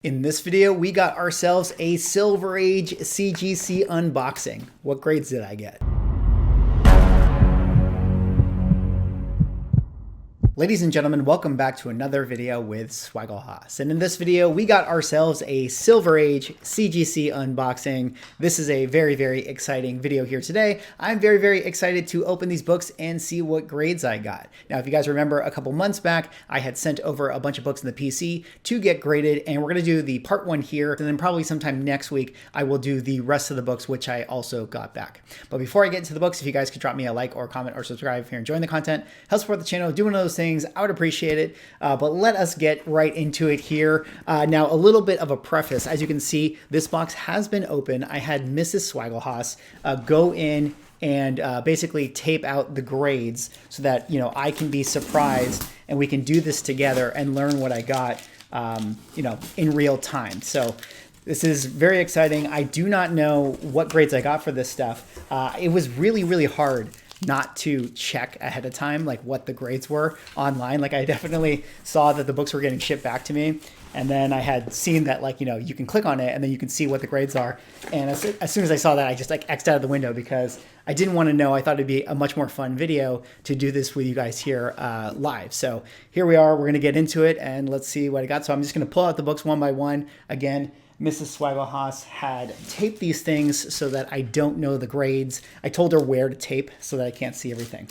In this video, we got ourselves a Silver Age CGC unboxing. What grades did I get? Ladies and gentlemen, welcome back to another video with Swaggle Haas. And in this video, we got ourselves a Silver Age CGC unboxing. This is a very, very exciting video here today. I'm very, very excited to open these books and see what grades I got. Now, if you guys remember a couple months back, I had sent over a bunch of books in the PC to get graded, and we're gonna do the part one here, and then probably sometime next week, I will do the rest of the books, which I also got back. But before I get into the books, if you guys could drop me a like or comment or subscribe if you're enjoying the content, help support the channel, do one of those things, I would appreciate it. But let us get right into it here. Now, a little bit of a preface. As you can see, this box has been open. I had Mrs. Swaggle Haas go in and basically tape out the grades so that, you know, I can be surprised and we can do this together and learn what I got, you know, in real time. So this is very exciting. I do not know what grades I got for this stuff. It was really, really hard not to check ahead of time, like what the grades were online. Like I definitely saw that the books were getting shipped back to me. And then I had seen that, like, you know, you can click on it and then you can see what the grades are. And as soon as I saw that, I just like X'd out of the window because I didn't want to know. I thought it'd be a much more fun video to do this with you guys here live. So here we are, we're gonna get into it and let's see what I got. So I'm just gonna pull out the books one by one. Again, Mrs. Swaggle Haas had taped these things so that I don't know the grades. I told her where to tape so that I can't see everything.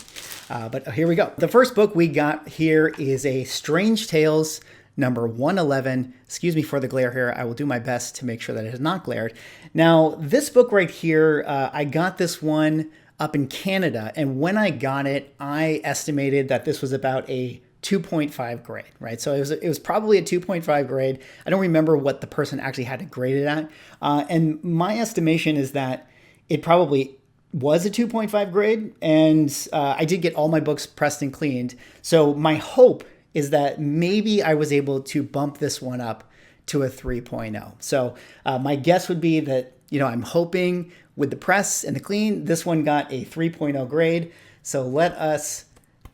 But here we go. The first book we got here is a Strange Tales number 111. Excuse me for the glare here. I will do my best to make sure that it is not glared. Now, this book right here, I got this one up in Canada. And when I got it, I estimated that this was about a 2.5 grade, right? So it was probably a 2.5 grade. I don't remember what the person actually had to grade it at. And my estimation is that it probably was a 2.5 grade. And I did get all my books pressed and cleaned. So my hope is that maybe I was able to bump this one up to a 3.0. So my guess would be that, you know, I'm hoping with the press and the clean, this one got a 3.0 grade. So let us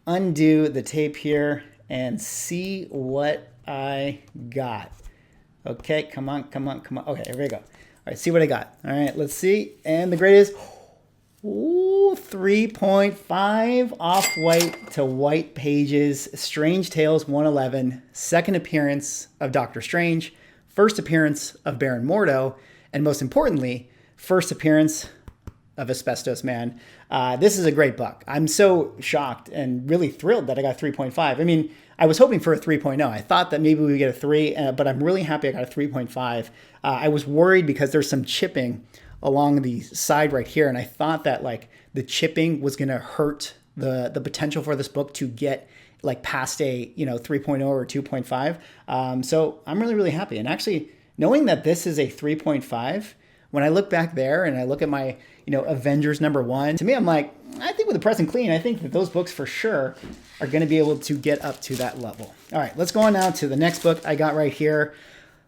undo the tape here and see what I got. Okay, come on, come on, come on. Okay, here we go. All right, see what I got. All right, let's see. And the grade is 3.5 off-white to white pages. Strange Tales 111, second appearance of Doctor Strange, first appearance of Baron Mordo, and most importantly, first appearance of Asbestos Man. This is a great book. I'm so shocked and really thrilled that I got 3.5. I mean, I was hoping for a 3.0. I thought that maybe we would get a 3, but I'm really happy I got a 3.5. I was worried because there's some chipping along the side right here, and I thought that like the chipping was going to hurt the potential for this book to get like past a, you know, 3.0 or 2.5. So I'm really, really happy. And actually, knowing that this is a 3.5, when I look back there and I look at my, you know, Avengers #1, to me, I'm like, I think with the press and clean, I think that those books for sure are going to be able to get up to that level. All right, let's go on now to the next book I got right here.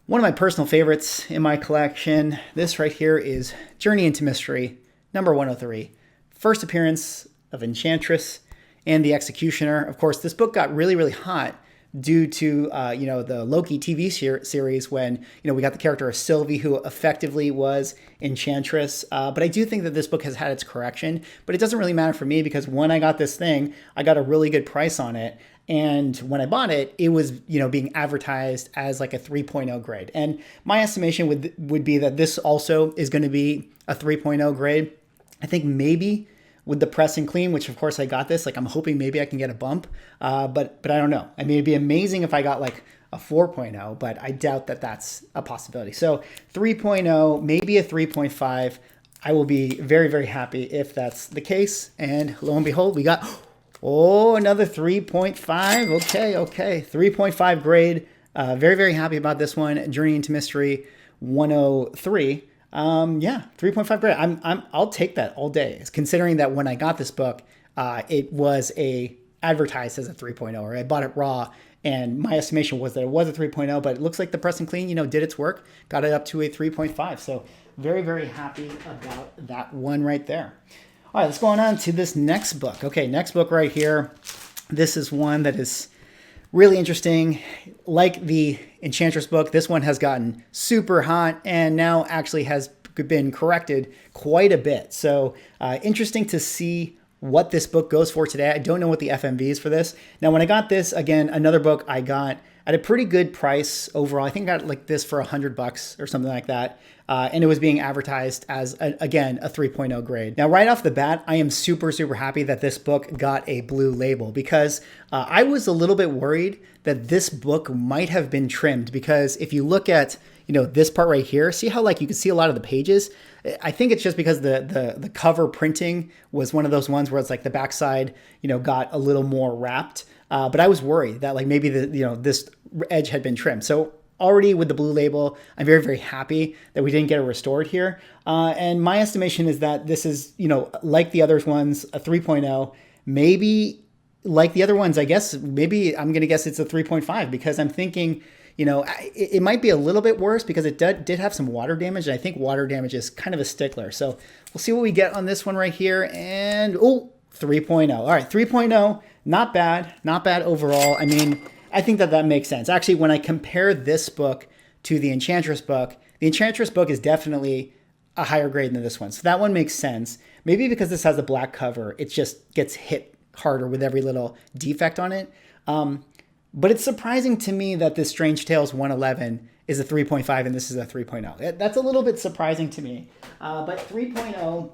One of my personal favorites in my collection. This right here is Journey into Mystery, number 103. First appearance of Enchantress and the Executioner. Of course, this book got really, really hot due to, you know, the Loki TV series when, you know, we got the character of Sylvie, who effectively was Enchantress. But I do think that this book has had its correction, but it doesn't really matter for me because when I got this thing, I got a really good price on it. And when I bought it, it was, you know, being advertised as like a 3.0 grade. And my estimation would be that this also is going to be a 3.0 grade. I think maybe with the press and clean, which of course I got this, like I'm hoping maybe I can get a bump, but I don't know. I mean, it'd be amazing if I got like a 4.0, but I doubt that that's a possibility. So 3.0, maybe a 3.5. I will be very, very happy if that's the case. And lo and behold, we got, oh, another 3.5. Okay, 3.5 grade. Very, very happy about this one. Journey into Mystery 103. Yeah, 3.5 grade. I'll take that all day. Considering that when I got this book, it was advertised as a 3.0, or I bought it raw, and my estimation was that it was a 3.0, but it looks like the press and clean, you know, did its work, got it up to a 3.5. So very, very happy about that one right there. All right, let's go on to this next book. Okay, next book right here. This is one that is Really interesting. Like the Enchantress book, this one has gotten super hot and now actually has been corrected quite a bit. So interesting to see what this book goes for today. I don't know what the FMV is for this. Now, when I got this, again, another book I got at a pretty good price overall. I think I got like this for $100 or something like that. And it was being advertised as, again, a 3.0 grade. Now, right off the bat, I am super, super happy that this book got a blue label because I was a little bit worried that this book might have been trimmed, because if you look at, this part right here, see how like you can see a lot of the pages? I think it's just because the cover printing was one of those ones where it's like the backside, got a little more wrapped. But I was worried that like maybe this edge had been trimmed. So already with the blue label, I'm very, very happy that we didn't get it restored here. And my estimation is that this is, like the other ones, a 3.0, maybe like the other ones, I guess, maybe I'm going to guess it's a 3.5, because I'm thinking, it might be a little bit worse because it did have some water damage. And I think water damage is kind of a stickler. So we'll see what we get on this one right here. And, 3.0. All right, 3.0, not bad. Not bad overall. I mean, I think that makes sense. Actually, when I compare this book to the Enchantress book is definitely a higher grade than this one. So that one makes sense. Maybe because this has a black cover, it just gets hit harder with every little defect on it. But it's surprising to me that this Strange Tales 111 is a 3.5 and this is a 3.0. That's a little bit surprising to me. But 3.0,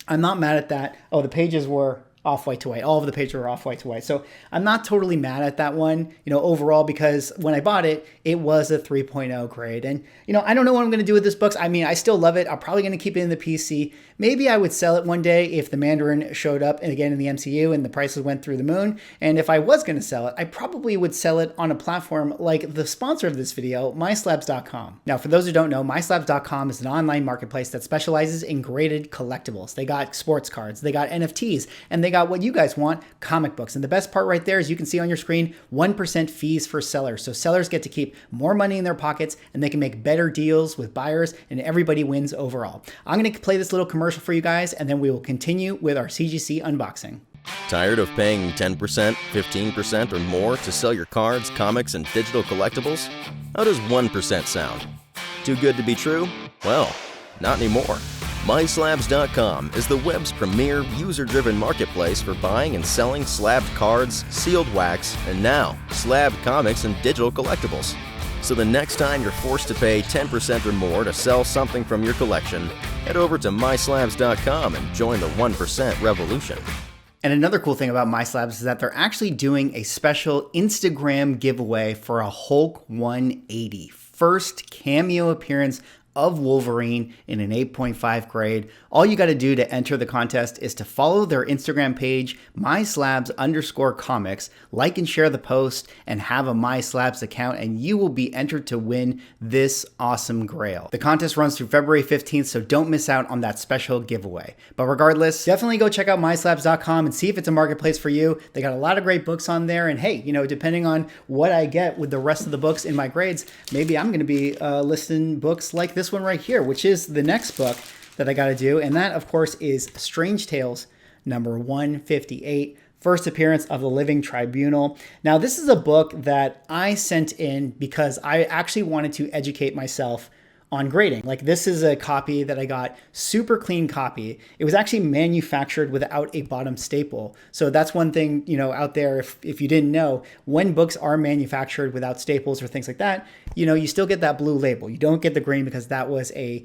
I'm not mad at that. Oh, the pages were off-white to white. All of the pages were off-white to white. So I'm not totally mad at that one, overall, because when I bought it, it was a 3.0 grade. And, I don't know what I'm going to do with this book. I mean, I still love it. I'm probably going to keep it in the PC. Maybe I would sell it one day if the Mandarin showed up and again in the MCU and the prices went through the moon. And if I was going to sell it, I probably would sell it on a platform like the sponsor of this video, MySlabs.com. Now, for those who don't know, MySlabs.com is an online marketplace that specializes in graded collectibles. They got sports cards, they got NFTs, and they got what you guys want, comic books. And the best part right there is you can see on your screen, 1% fees for sellers. So sellers get to keep more money in their pockets and they can make better deals with buyers, and everybody wins overall. I'm going to play this little commercial for you guys, and then we will continue with our CGC unboxing. Tired of paying 10%, 15% or more to sell your cards, comics, and digital collectibles? How does 1% sound? Too good to be true? Well, not anymore. MySlabs.com is the web's premier user-driven marketplace for buying and selling slabbed cards, sealed wax, and now slabbed comics and digital collectibles. So the next time you're forced to pay 10% or more to sell something from your collection, head over to MySlabs.com and join the 1% revolution. And another cool thing about MySlabs is that they're actually doing a special Instagram giveaway for a Hulk 180. First cameo appearance of Wolverine in an 8.5 grade. All you got to do to enter the contest is to follow their Instagram page, MySlabs_comics, like and share the post, and have a MySlabs account, and you will be entered to win this awesome grail. The contest runs through February 15th, so don't miss out on that special giveaway. But regardless, definitely go check out MySlabs.com and see if it's a marketplace for you. They got a lot of great books on there, and hey, depending on what I get with the rest of the books in my grades, maybe I'm going to be listing books like this one right here, which is the next book that I got to do. And that, of course, is Strange Tales number 158, first appearance of the Living Tribunal. Now, this is a book that I sent in because I actually wanted to educate myself on grading. Like, this is a copy that I got, super clean copy. It was actually manufactured without a bottom staple. So that's one thing, out there, if you didn't know, when books are manufactured without staples or things like that, you still get that blue label. You don't get the green because that was a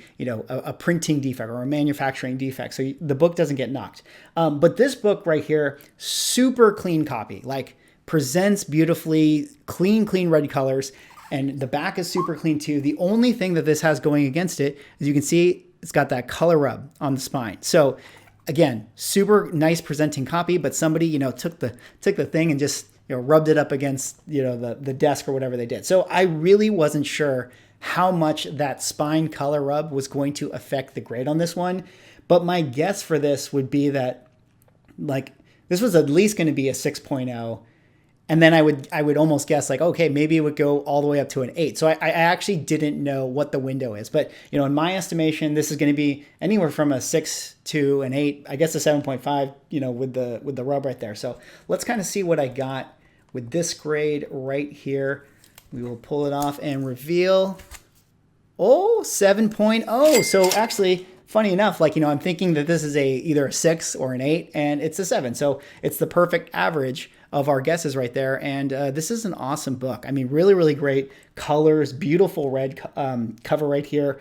printing defect or a manufacturing defect. So the book doesn't get knocked. But this book right here, super clean copy, like presents beautifully, clean red colors. And the back is super clean too. The only thing that this has going against it is you can see it's got that color rub on the spine. So again, super nice presenting copy, but somebody, took the thing and just, rubbed it up against, the desk or whatever they did. So I really wasn't sure how much that spine color rub was going to affect the grade on this one. But my guess for this would be that this was at least going to be a 6.0. And then I would almost guess okay, maybe it would go all the way up to an 8. So I actually didn't know what the window is. But, in my estimation, this is going to be anywhere from a 6 to an 8, I guess a 7.5, with the rub right there. So let's kind of see what I got with this grade right here. We will pull it off and reveal, oh, 7.0. So actually, funny enough, like, I'm thinking that this is either a 6 or an 8, and it's a 7. So it's the perfect average of our guesses right there. And this is an awesome book. I mean, really, really great colors, beautiful red cover right here.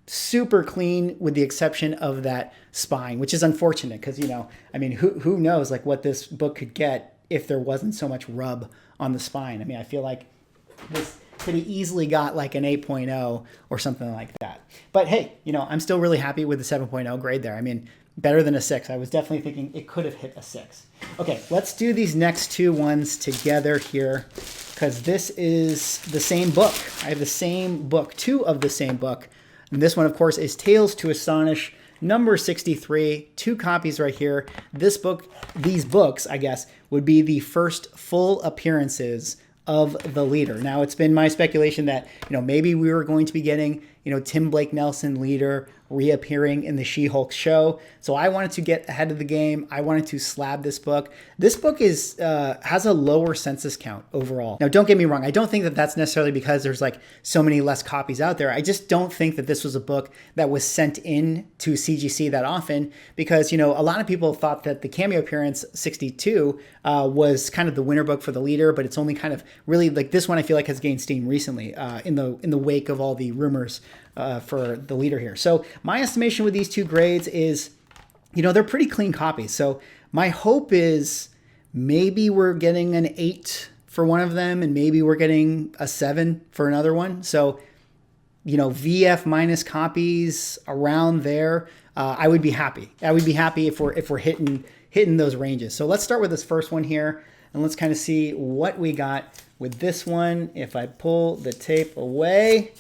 Super clean with the exception of that spine, which is unfortunate because, I mean, who knows like what this book could get if there wasn't so much rub on the spine. I mean, I feel like this could have easily got like an 8.0 or something like that. But hey, I'm still really happy with the 7.0 grade there. I mean, better than a 6. I was definitely thinking it could have hit a 6. Okay, let's do these next two ones together here because this is the same book. I have the same book, 2 of the same book. And this one, of course, is Tales to Astonish, number 63, 2 copies right here. This book, these books, I guess, would be the first full appearances of the leader. Now, it's been my speculation that, maybe we were going to be getting, Tim Blake Nelson leader reappearing in the She-Hulk show. So I wanted to get ahead of the game. I wanted to slab this book. This book is has a lower census count overall. Now, don't get me wrong. I don't think that that's necessarily because there's like so many less copies out there. I just don't think that this was a book that was sent in to CGC that often because, a lot of people thought that the cameo appearance 62 was kind of the winner book for the leader, but it's only kind of really like this one I feel like has gained steam recently in the wake of all the rumors for the leader here. So my estimation with these 2 grades is, they're pretty clean copies. So my hope is maybe we're getting an 8 for one of them and maybe we're getting a 7 for another one. So, VF minus copies around there, I would be happy. I would be happy if we're hitting those ranges. So let's start with this first one here and let's kind of see what we got with this one. If I pull the tape away,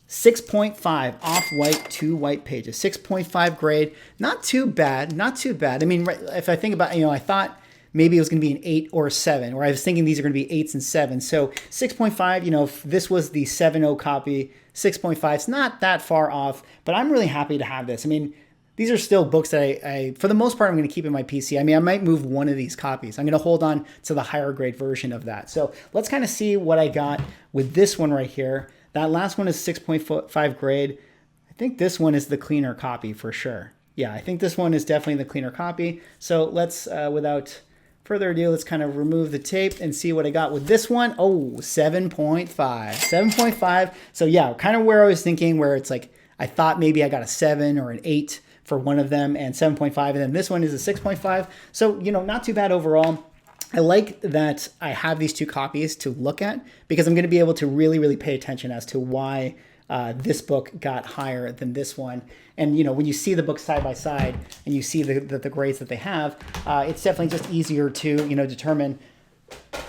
6.5 off-white, 2 white pages, 6.5 grade. Not too bad, not too bad. I mean, if I think about, I thought maybe it was going to be an 8 or a 7, or I was thinking these are going to be 8s and 7s. So 6.5, if this was the 7.0 copy, 6.5 is not that far off, but I'm really happy to have this. I mean, these are still books that I for the most part, I'm going to keep in my PC. I mean, I might move one of these copies. I'm going to hold on to the higher grade version of that. So let's kind of see what I got with this one right here. That last one is 6.5 grade. I think this one is the cleaner copy for sure. Yeah, I think this one is definitely the cleaner copy. So let's, without further ado, let's kind of remove the tape and see what I got with this one. Oh, 7.5. 7.5. So yeah, kind of where I was thinking, where it's like, I thought maybe I got a 7 or an 8 for one of them and 7.5. And then this one is a 6.5. So, not too bad overall. I like that I have these 2 copies to look at because I'm going to be able to really, really pay attention as to why this book got higher than this one. And, when you see the books side by side and you see the grades that they have, it's definitely just easier to, determine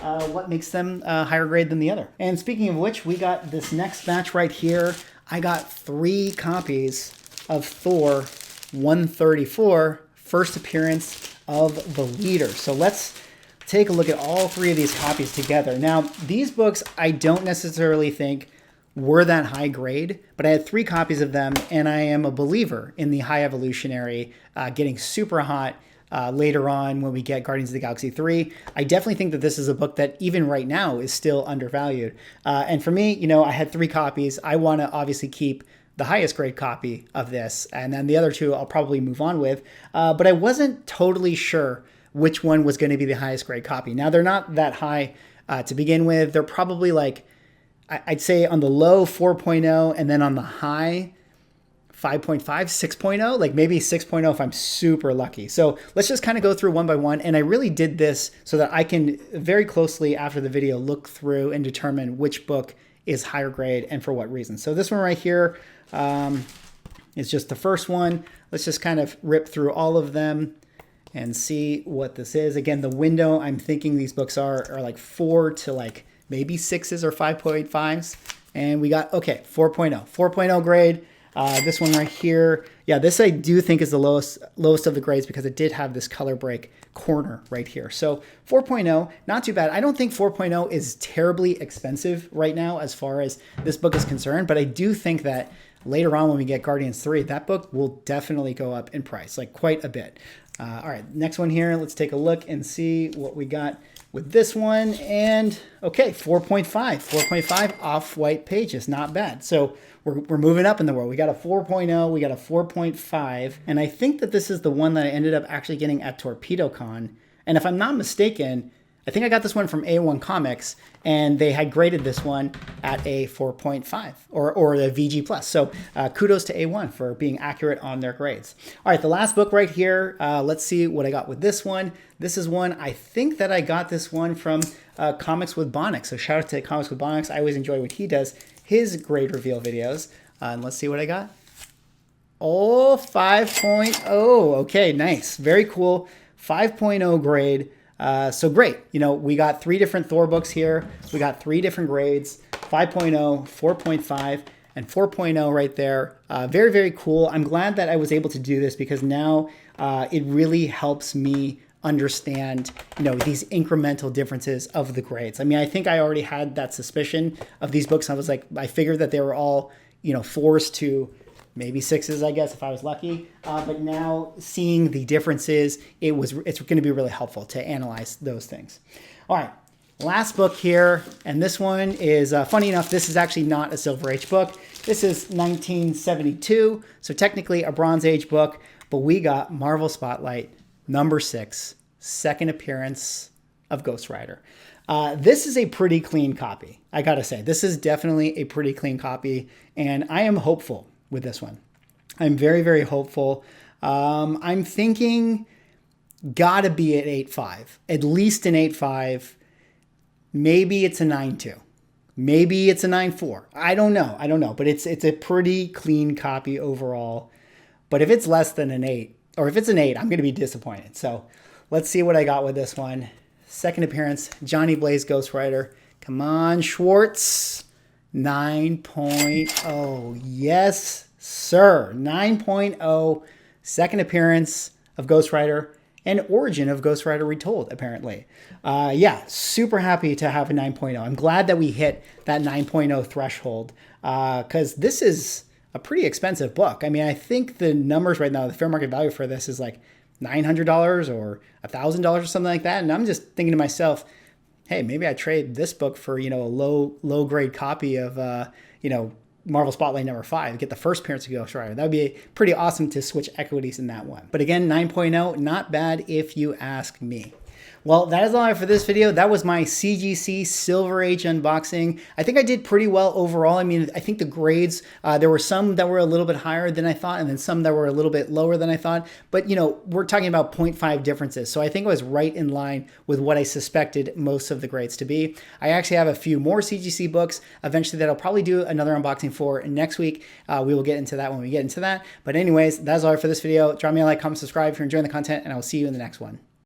what makes them higher grade than the other. And speaking of which, we got this next batch right here. I got 3 copies of Thor 134, first appearance of the leader. So let's take a look at all 3 of these copies together. Now, these books I don't necessarily think were that high grade, but I had 3 copies of them, and I am a believer in the High Evolutionary getting super hot later on when we get Guardians of the Galaxy 3. I definitely think that this is a book that even right now is still undervalued. And for me, I had 3 copies. I want to obviously keep the highest grade copy of this, and then the other 2 I'll probably move on with. But I wasn't totally sure which one was going to be the highest grade copy. Now, they're not that high to begin with. They're probably like, I'd say on the low 4.0 and then on the high 5.5, 6.0, like maybe 6.0 if I'm super lucky. So let's just kind of go through one by one. And I really did this so that I can very closely after the video look through and determine which book is higher grade and for what reason. So this one right here is just the first one. Let's just kind of rip through all of them and see what this is. Again, the window I'm thinking these books are like 4 to like maybe 6s or 5.5s. And we got, okay, 4.0 grade. This one right here. Yeah, this I do think is the lowest of the grades because it did have this color break corner right here. So 4.0, not too bad. I don't think 4.0 is terribly expensive right now as far as this book is concerned, but I do think that later on when we get Guardians 3, that book will definitely go up in price, like quite a bit. All right, next one here. Let's take a look and see what we got with this one, and okay, 4.5 off-white pages, not bad. So we're moving up in the world. We got a 4.0, we got a 4.5, and I think that this is the one that I ended up actually getting at TorpedoCon. And if I'm not mistaken, I think I got this one from A1 Comics, and they had graded this one at a 4.5 or a VG+. So kudos to A1 for being accurate on their grades. All right, the last book right here, let's see what I got with this one. This is one, I think that I got this one from Comics with Bonix. So shout out to Comics with Bonix. I always enjoy when he does his grade reveal videos. And let's see what I got. Oh, 5.0. Okay, nice. Very cool. 5.0 grade. So great. You know, we got 3 different Thor books here. We got 3 different grades, 5.0, 4.5, and 4.0 right there. Very, very cool. I'm glad that I was able to do this because now it really helps me understand, you know, these incremental differences of the grades. I mean, I think I already had that suspicion of these books. I was like, I figured that they were all, you know, 4s to maybe 6s, I guess, if I was lucky. But now seeing the differences, it's going to be really helpful to analyze those things. All right, last book here. And this one is, funny enough, this is actually not a Silver Age book. This is 1972, so technically a Bronze Age book. But we got Marvel Spotlight, number 6, second appearance of Ghost Rider. This is a pretty clean copy, I gotta say. This is definitely a pretty clean copy, and I am hopeful with this one. I'm very, very hopeful. I'm thinking gotta be at 8.5, at least an 8.5. Maybe it's a 9.2. Maybe it's a 9.4. I don't know, but it's a pretty clean copy overall. But if it's less than an 8, or if it's an 8, I'm going to be disappointed. So let's see what I got with this one. Second appearance, Johnny Blaze Ghost Rider. Come on, Schwartz. 9.0. Yes, sir. 9.0. Second appearance of Ghost Rider and origin of Ghost Rider Retold, apparently. Yeah, super happy to have a 9.0. I'm glad that we hit that 9.0 threshold because this is a pretty expensive book. I mean, I think the numbers right now, the fair market value for this is like $900 or $1,000 or something like that. And I'm just thinking to myself, hey, maybe I trade this book for, you know, a low grade copy of, you know, Marvel Spotlight number 5, get the first appearance of Ghost Rider. That would be pretty awesome to switch equities in that one. But again, 9.0, not bad if you ask me. Well, that is all I have for this video. That was my CGC Silver Age unboxing. I think I did pretty well overall. I mean, I think the grades, there were some that were a little bit higher than I thought, and then some that were a little bit lower than I thought. But, you know, we're talking about 0.5 differences. So I think I was right in line with what I suspected most of the grades to be. I actually have a few more CGC books eventually that I'll probably do another unboxing for next week. We will get into that when we get into that. But anyways, that's all for this video. Drop me a like, comment, subscribe if you're enjoying the content, and I will see you in the next one.